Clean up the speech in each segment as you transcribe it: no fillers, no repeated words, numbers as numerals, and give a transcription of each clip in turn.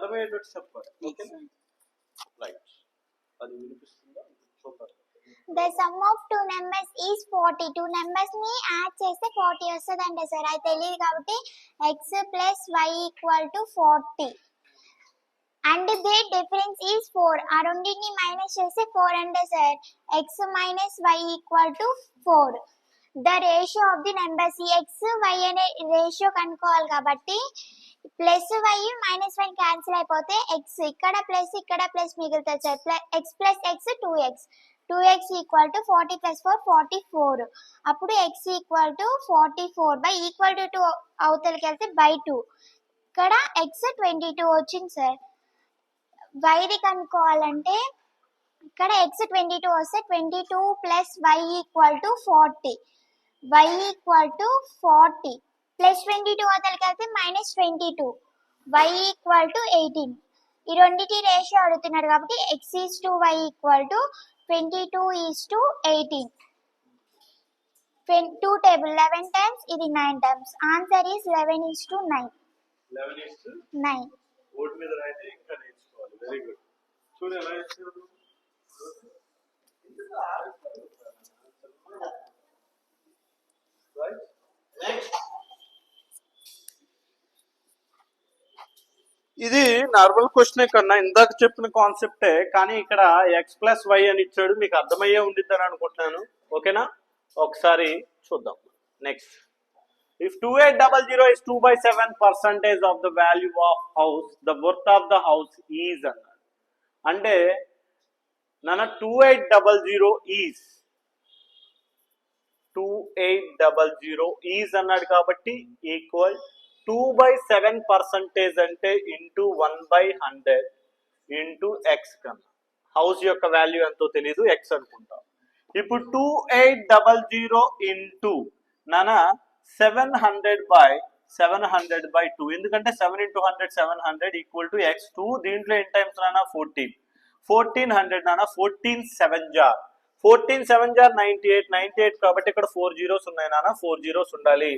అర్థమయ్యేటట్టు చెప్పాలి. ఓకేనా? రైట్. అది వినిపిస్తుందా? చూద్దాం. The sum of two numbers is 40. Two numbers ని యాడ్ చేస్తే 40 వస్తుందంట సార్. అది తెలియదు కాబట్టి x plus y equal to 40 and their difference is 4. ఆ రెండింటిని మైనస్ చేస్తే 4 అంటే sir x minus y equal to 4. The ratio of the numbers, x y అనే రేషియో కనుక్కోవాలి కాబట్టి ప్లస్ y మైనస్ 1 క్యాన్సిల్ అయిపోతే x ఇక్కడ ప్లస్ మిగులుతుంది sir. x plus x 2x. 2x equal to 40 plus 4 44. అప్పుడు x equal to 44 by equal to 2 అవతలకి వెళ్తే by 2. ఇక్కడ x 22 వచ్చింది సార్. y ది కనుక్కోవాలంటే ఇక్కడ x 22 వస్తే 22 plus y equal to 40. y equal to 40 plus 22 అవతలకి వెళ్తే minus 22. y equal to 18. ఈ రెండిటి రేషియో అడుగుతున్నారు కాబట్టి x is to y equal to 22 is to 18. 2 table 11 times, ఇది 9 times. Answer is 11 is to 9. 11 is to 9. Board మీద రాయితే ఇంకా నేర్చుకోవాలి. Very good. చూడు ఎలా చేస్తారు. రైట్. నెక్స్ట్. ఇది నార్మల్ క్వశ్చన్ కన్నా ఇందాక చెప్పిన కాన్సెప్టే, కానీ ఇక్కడ ఎక్స్ ప్లస్ వై అని ఇచ్చాడు. మీకు అర్థమయ్యే ఉండిద్దని అనుకుంటున్నాను. ఓకేనా? ఒకసారి చూద్దాం. Next. If 2800 is 2/7% of the value of house, the worth of the house is అన్నాడు. అంటే నాన్న 2800 is 2800 is అన్నాడు కాబట్టి ఈక్వల్ 2/7% అంటే ఇంటూ 1/100 ఇంటూ ఎక్స్ కన్నా హౌస్ యొక్క వాల్యూ ఎంతో తెలియదు, ఎక్స్ అనుకుంటాం. ఇప్పుడు 2800 ఇంటూ నానా 700/2 ఎందుకంటే 7 into 100 700 ఈక్వల్ టు ఎక్స్. 2 దీంట్లో ఎన్ టైమ్స్ నానా 1400 నానా 14 7 జార్ 98 కాబట్టి ఇక్కడ 4 zeros ఉన్నాయి నానా, 4 zeros ఉండాలి.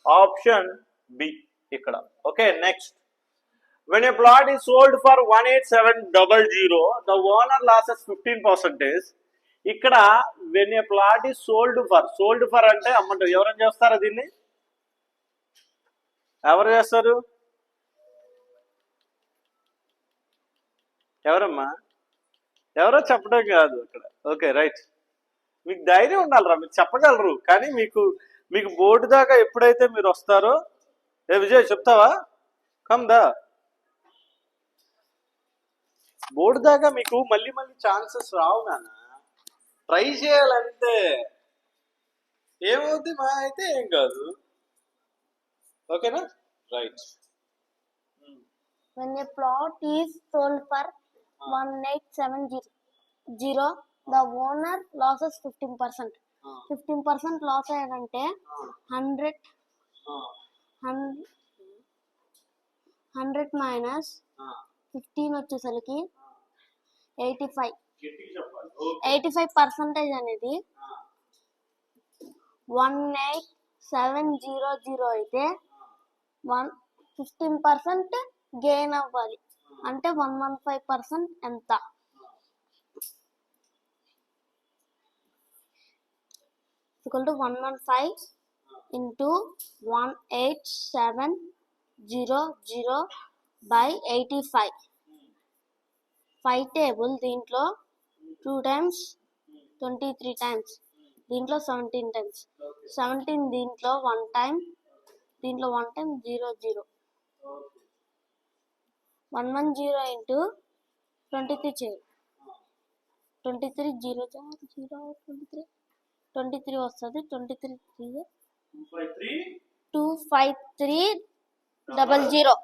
ఆప్షన్ బి ఇక్కడ. Okay. Next. when a plot is sold for 18700 the owner loses 15%. ఇక్కడ when a plot is sold for అంటే అమ్మంట ఎవరైనా చేస్తారా దీన్ని? ఎవరు చేస్తారు? ఎవరమ్మా? ఎవరో చెప్పడం కాదు అక్కడ. Okay right. మీకు ధైర్యం ఉండాలిరా, మీరు చెప్పగలరు. కానీ మీకు బోర్డు దాకా ఎప్పుడైతే మీరు వస్తారో, ఏ విజయ్ చెప్తావా? కమ్దా బోర్డు దాకా మీకు మళ్ళీ ఛాన్సెస్ రావు నాన్న. ట్రై చేయాలంటే ఏమవుతుంది, మా అయితే ఏం కాదు. ఓకేనా? Right. When a plot is sold for 1870 the owner loses 15%. 15% loss అయ్యారంటే 100 మైనస్ 15 వచ్చేసరికి 85% అనేది 18700 అయితే 15% గెయిన్ అవ్వాలి. అంటే 115% ఎంత? Equal to 115 into 1870 by 85. 5 table దీంట్లో 2 times 23 times, దీంట్లో 17 times, 17 దీంట్లో 1 time, దీంట్లో 1 time 00. 110 ఇంటూ 23 చేయాలి. 23 0 23 వస్తుంది. 23 25300.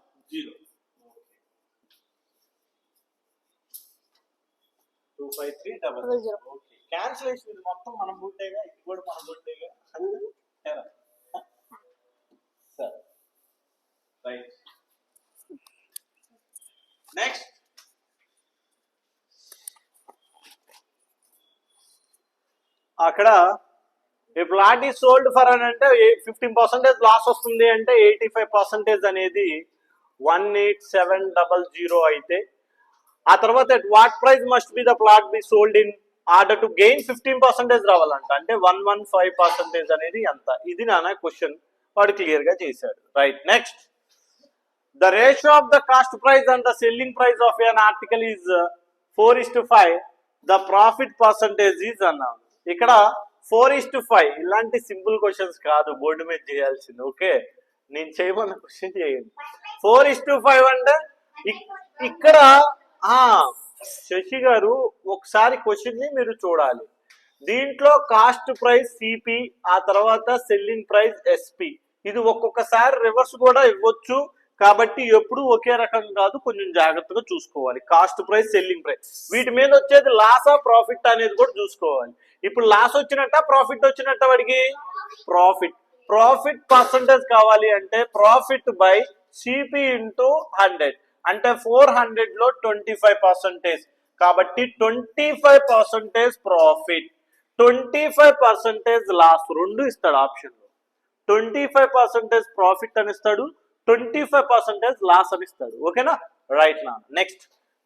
క్యాన్సిలేషన్ ఇది మొత్తం మనం బుట్టేగా, ఇది కూడా మనం బుట్టేగా. సరే రైట్. నెక్స్ట్. అక్కడ ఈ ప్లాట్ ఈ సోల్డ్ ఫర్ అని అంటే 15% లాస్ వస్తుంది అంటే 85% అనేది 18700 అయితే ఆ తర్వాత at what price must be the plot be sold in order to gain 15% రావాలంట. అంటే 115% అనేది ఎంత? ఇది నాన్న క్వశ్చన్ వాడు క్లియర్ గా చేశాడు. Right, next the ratio of the cost price and the selling price of an article is 4:5. the profit percentage is అన్నాను. ఇక్కడ 4:5 ఇలాంటి సింపుల్ క్వశ్చన్స్ కాదు బోర్డు మీద చేయాల్సింది. ఓకే, నేను చేయమన్న క్వశ్చన్ చేయండి. 4:5 అంటే ఇక్కడ శశి గారు ఒకసారి క్వశ్చన్ ని మీరు చూడాలి. దీంట్లో కాస్ట్ ప్రైస్ సిపి, ఆ తర్వాత సెల్లింగ్ ప్రైస్ ఎస్పి. ఇది ఒక్కొక్కసారి రివర్స్ కూడా ఇవ్వచ్చు కాబట్టి ఎప్పుడు ఒకే రకం కాదు, కొంచెం జాగ్రత్తగా చూసుకోవాలి. కాస్ట్ ప్రైస్, సెల్లింగ్ ప్రైస్, వీటి మీద వచ్చేది లాస్ ఆ ప్రాఫిట్ అనేది కూడా చూసుకోవాలి. ఇప్పుడు లాస్ వచ్చినట్ట ప్రాఫిట్ వచ్చినట్ట వాడికి? ప్రాఫిట్ పర్సంటేజ్ కావాలి అంటే ప్రాఫిట్ బై సిపి ఇంటూ 100 అంటే 400 లో 25%. కాబట్టి 25% ప్రాఫిట్, 25% లాస్, రెండు ఇస్తాడు ఆప్షన్ లో. 25% ప్రాఫిట్ అని ఇస్తాడు, 25% లాస్ అని ఇస్తాడు. ఓకేనా? రైట్ నా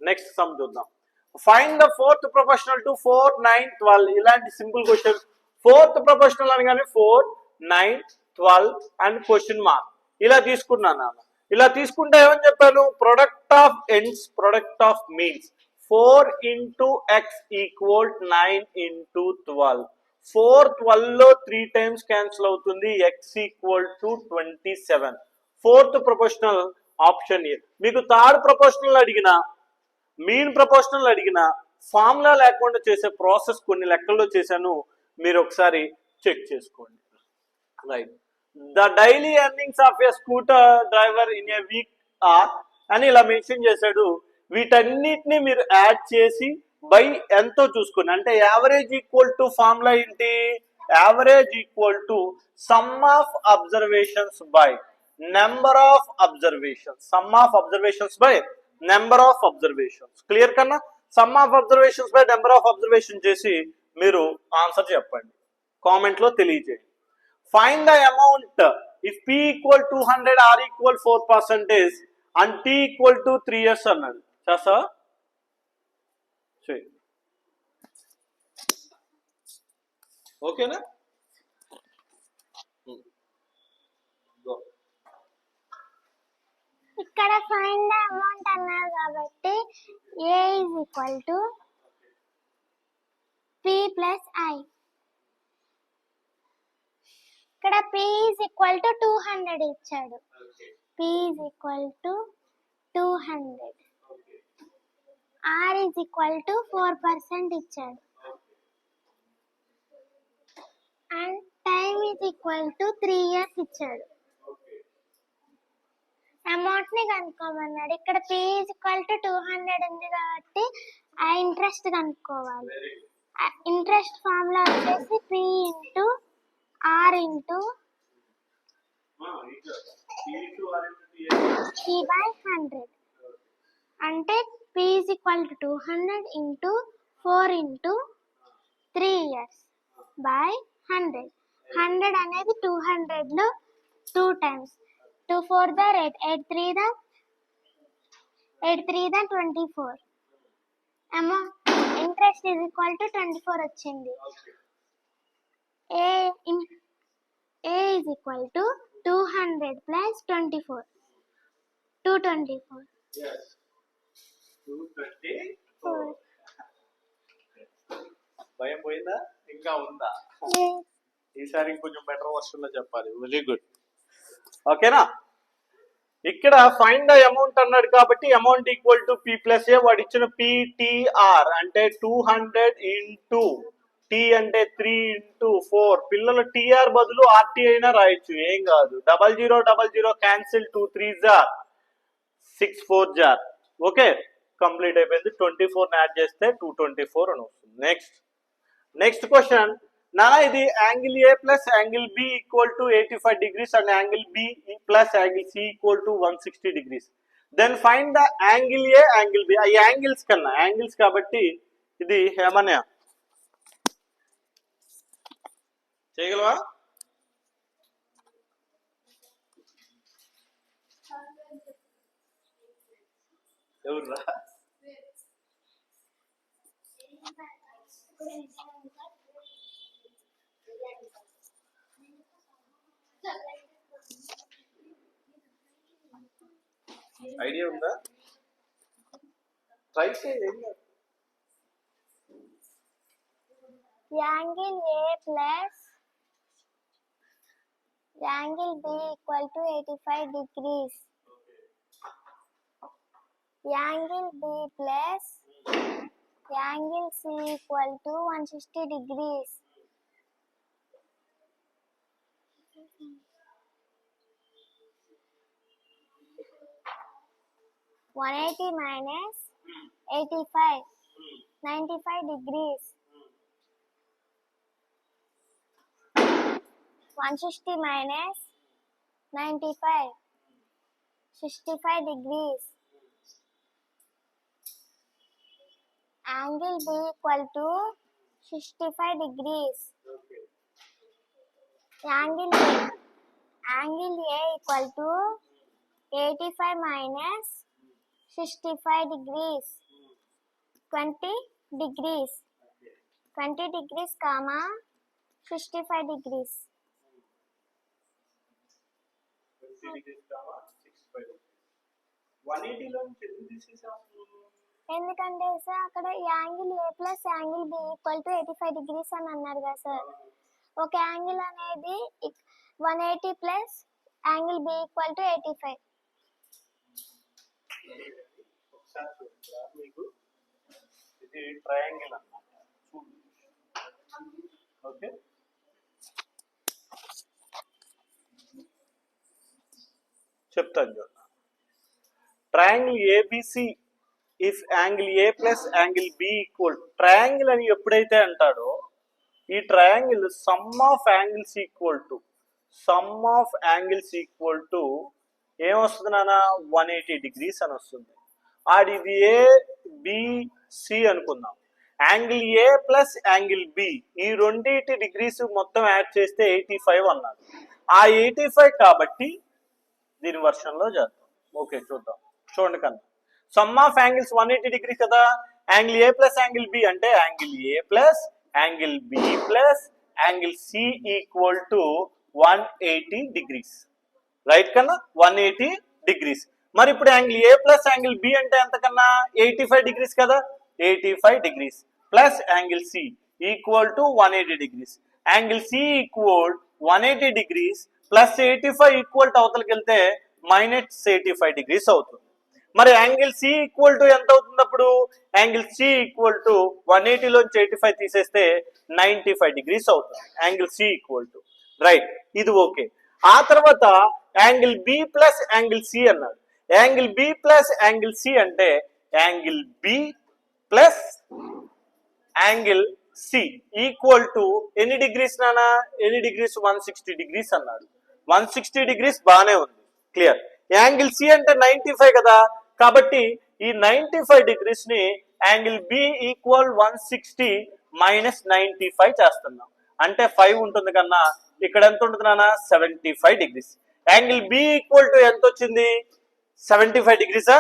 నెక్స్ట్ సమ్ చూద్దాం. Find the fourth proportional to 4, 9, 12. ఇలాంటి సింపుల్ క్వశ్చన్. ఫోర్త్ ప్రొపోర్షనల్ అనగానే 4, 9, 12 అండ్ క్వశ్చన్ మార్క్ ఇలా తీసుకున్నాను. ఇలా తీసుకుంటే ఏమని చెప్పాను? Product of ends, product of means. 4 into x equal 9 into 12. 4 12 లో 3 times క్యాన్సిల్ అవుతుంది. x equal to 27. Fourth proportional option A. మీకు థర్డ్ ప్రొపోర్షనల్ అడిగినా, మీన్ ప్రొపోర్షనల్ అడిగినా ఫార్ములా లేకుండా చేసే ప్రాసెస్ కొన్ని లెక్కల్లో చేశాను, మీరు ఒకసారి చెక్ చేసుకోండి. Right, the daily earnings of a scooter driver in a week or అని ఇలా మెన్షన్ చేశాడు. వీటన్నిటిని మీరు యాడ్ చేసి బై ఎంతో చూసుకోండి. అంటే యావరేజ్ ఈక్వల్ టు ఫార్ములా ఏంటి? Average equal to sum of observations by number of observations. Sum of observations by number of observations. Clear కన్నా? Sum of observations by number of observation చేసి మీరు answer చెప్పండి, comment లో తెలియజేయండి. Find the amount if p equal 200, r equal 4% and t equal to 3 years అన్నాడు. చేస్తా ఓకేనా? ఇక్కడ ఫైండ్ ద అమౌంట్ అన్నారు కాబట్టి a is equal to p plus i. ఇక్కడ p is equal to 200 ఇచ్చాడు. p is equal to 200. r is equal to 4% ఇచ్చాడు. and time is equal to 3 years ఇచ్చాడు. అమౌంట్ ని కనుక్కోమన్నాడు. ఇక్కడ p is equal to 200 ఉంది కాబట్టి ఆ ఇంట్రెస్ట్ కనుక్కోవాలి. ఇంట్రెస్ట్ ఫార్ములా వచ్చేసి p into r into t by 100. అంటే p is equal to 200 into 4 into 3 years by 100. 100 అనేది 200 లో 2 times. 2 4 the 8, 8 3 the 24. Interest is equal to 24 వచ్చింది. a is equal to 200 plus 24. 224. Yes. 224. భయం పోయిందా? ఇంకా ఉందా? ఈసారి కొంచెం బెటర్ వర్షన్ లో చెప్పాలి. Very good. ఓకేనా? ఇక్కడ ఫైండ్ ద అమౌంట్ అన్నాడు కాబట్టి amount equal to p plus A. వాడు ఇచ్చిన ptr అంటే 200 ఇంటూ t అంటే 3 ఇంటూ 4. పిల్లలు tr బదులు rt అయినా రాయొచ్చు, ఏం కాదు. 0000 క్యాన్సిల్, 2 3 జార్ 6 4 జార్. ఓకే, కంప్లీట్ అయిపోయింది. 24 యాడ్ చేస్తే 224 అని వస్తుంది. Next question. నానా ఇది angle A plus angle B equal to 85 degrees and angle B plus angle C equal to 160 degrees. Then find the angle A angle B. ఆ యాంగిల్స్ కన్నా యాంగిల్స్ కాబట్టి ఇది ఏమన్నా చేయగలవా? ఎవర్రా ఐడియా ఉందా ట్రై చేయండి angle A plus angle B equal to 85 degrees. Angle B plus angle C equal to 160 degrees. One 180 minus 85, 95 degrees. 160 minus 95, 65 degrees. Angle B equal to 65 degrees. Angle A equal to 85 minus 65 degrees. 20 degrees. 20 degrees comma 65 degrees. 180 నుంచి ఎందుకు తీసేసావు ఎందుకంటే sir అక్కడ angle A plus angle B equal to 85 degrees అని అన్నారు కదా sir. ఒక angle అనేది 180 plus angle B equal to 85. ఒకసారి చూడండి మీకు ఇది ట్రయాంగిల్ అన్నమాట చూడండి ఓకే చెప్తాను చూడండి triangle ABC if angle A plus angle B equal triangle అని ఎప్పుడైతే అంటాడో ఈ triangle sum of angles equal to ఏమొస్తుంది నాన్న 180 డిగ్రీస్ అని వస్తుంది. ఆడి ఇది ఏ బిసి అనుకుందాం. Angle A plus angle B ఈ రెండింటి డిగ్రీస్ మొత్తం యాడ్ చేస్తే 85 అన్నారు. ఆ 85 కాబట్టి దీని వర్షన్లో చేద్దాం. ఓకే చూద్దాం చూడండి కన్నా సమ్ ఆఫ్ యాంగిల్స్ 180 డిగ్రీ కదా. Angle A plus angle B అంటే angle A plus angle B plus angle C equal to 180 degrees right కన్నా 180 డిగ్రీస్. మరి ఇప్పుడు angle A plus angle B అంటే ఎంత కన్నా 85 డిగ్రీస్ కదా. 85 degrees plus angle C equal to 180 degrees. Angle C equal 180 degrees plus 85 equal to అవతలకి వెళ్తే minus 85 degrees అవుతుంది. మరి యాంగిల్ సి ఈక్వల్ టు ఎంత అవుతుంది అప్పుడు యాంగిల్ సి ఈక్వల్ టు 180 లోంచి 85 తీసేస్తే 95 డిగ్రీస్ అవుతుంది angle C equal to right. ఇది ఓకే. ఆ తర్వాత angle B plus angle C అన్నాడు. Angle B plus angle C అంటే angle B plus angle C equal to ఎన్ని డిగ్రీస్ నానా ఎన్ని డిగ్రీస్ 160 డిగ్రీస్ అన్నాడు. 160 డిగ్రీస్ బాగానే ఉంది క్లియర్. యాంగిల్ సి అంటే 95 కదా కాబట్టి ఈ 95 డిగ్రీస్ ని యాంగిల్ బి ఈక్వల్ 160 మైనస్ 95 చేస్తున్నాం అంటే 5 ఉంటుంది కన్నా ఇక్కడ ఎంత ఉంటుంది నాన్న 75 degrees. Angle B equal to ఎంత వచ్చింది 75 డిగ్రీసా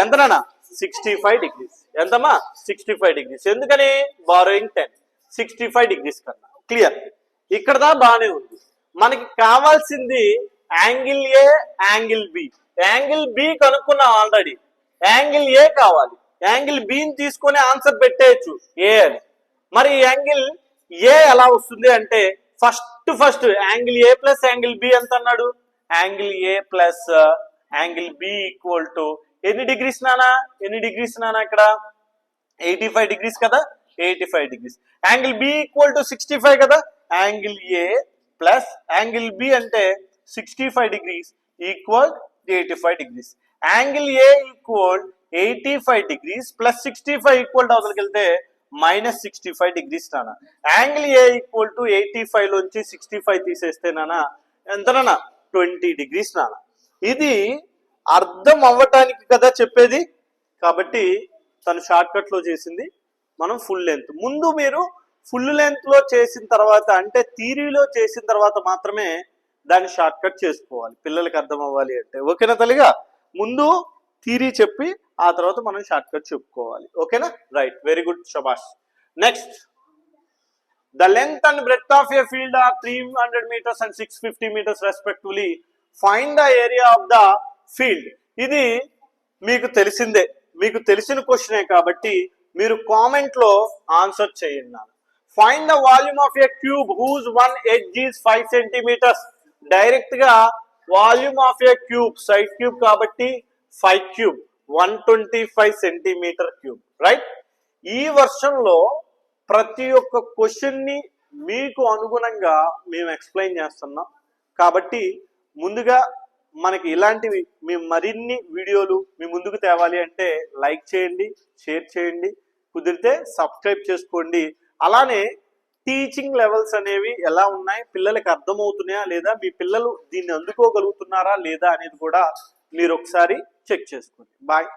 ఎంత నాన్న 65 డిగ్రీస్. ఎంతమ్మా 65 డిగ్రీస్. ఎందుకని బారోయింగ్ 10 65 డిగ్రీస్ కన్నా క్లియర్. ఇక్కడ దా బాగానే ఉంది. మనకి కావాల్సింది angle A angle B. Angle B కనుక్కున్నాం ఆల్రెడీ. యాంగిల్ ఏ కావాలి. యాంగిల్ బిని తీసుకొని ఆన్సర్ పెట్టేయచ్చు ఏ అని. మరి యాంగిల్ ఏ ఎలా వస్తుంది అంటే first angle A plus angle B ఎంత అన్నాడు. Angle A plus angle B equal to ఎన్ని డిగ్రీస్ నానా ఇక్కడ 85 డిగ్రీస్ కదా 85 degrees. Angle B equal to 65 కదా. Angle A plus angle B అంటే 65 degrees equal 85 degrees. Angle A equal 85 degrees plus 65 equal అవతలకి వెళ్తే మైనస్ 65 డిగ్రీస్ నానా. యాంగిల్ ఏ ఈక్వల్ టు 85 లోంచి 65 తీసేస్తే నానా ఎంత నానా 20 డిగ్రీస్ నానా. ఇది అర్థం అవ్వటానికి కదా చెప్పేది కాబట్టి తను షార్ట్ కట్ లో చేసింది. మనం ఫుల్ లెంత్ ముందు మీరు ఫుల్ లెంత్ లో చేసిన తర్వాత అంటే థియరీలో చేసిన తర్వాత మాత్రమే దాన్ని షార్ట్ కట్ చేసుకోవాలి పిల్లలకి అర్థం అవ్వాలి అంటే. ఓకేనా తల్లిగా ముందు థియరీ చెప్పి ఆ తర్వాత మనం షార్ట్ కట్ చెప్పుకోవాలి. ఓకేనా? రైట్, వెరీ గుడ్, శబాష్. Next, the length and breadth of a field are 300 meters and 650 meters respectively. Find the area of the field. ఇది మీకు తెలిసిందే, మీకు తెలిసిన క్వశ్చనే కాబట్టి మీరు కామెంట్ లో ఆన్సర్ చేయండి. Find the volume of a cube whose one edge is 5 centimetres. Direct గా volume of a cube, side cube కాబట్టి 5 క్యూబ్ 125 సెంటీమీటర్ క్యూబ్. రైట్, ఈ వర్షంలో ప్రతి ఒక్క క్వశ్చన్ ని మీకు అనుగుణంగా మేము ఎక్స్ప్లెయిన్ చేస్తున్నాం కాబట్టి ముందుగా మనకి ఇలాంటివి మేము మరిన్ని వీడియోలు మీ ముందుకు తేవాలి అంటే లైక్ చేయండి, షేర్ చేయండి, కుదిరితే సబ్స్క్రైబ్ చేసుకోండి. అలానే టీచింగ్ లెవెల్స్ అనేవి ఎలా ఉన్నాయి, పిల్లలకి అర్థమవుతున్నాయా లేదా, మీ పిల్లలు దీన్ని అందుకోగలుగుతున్నారా లేదా అనేది కూడా మీరు ఒకసారి చెక్ చేసుకోండి. బాయ్.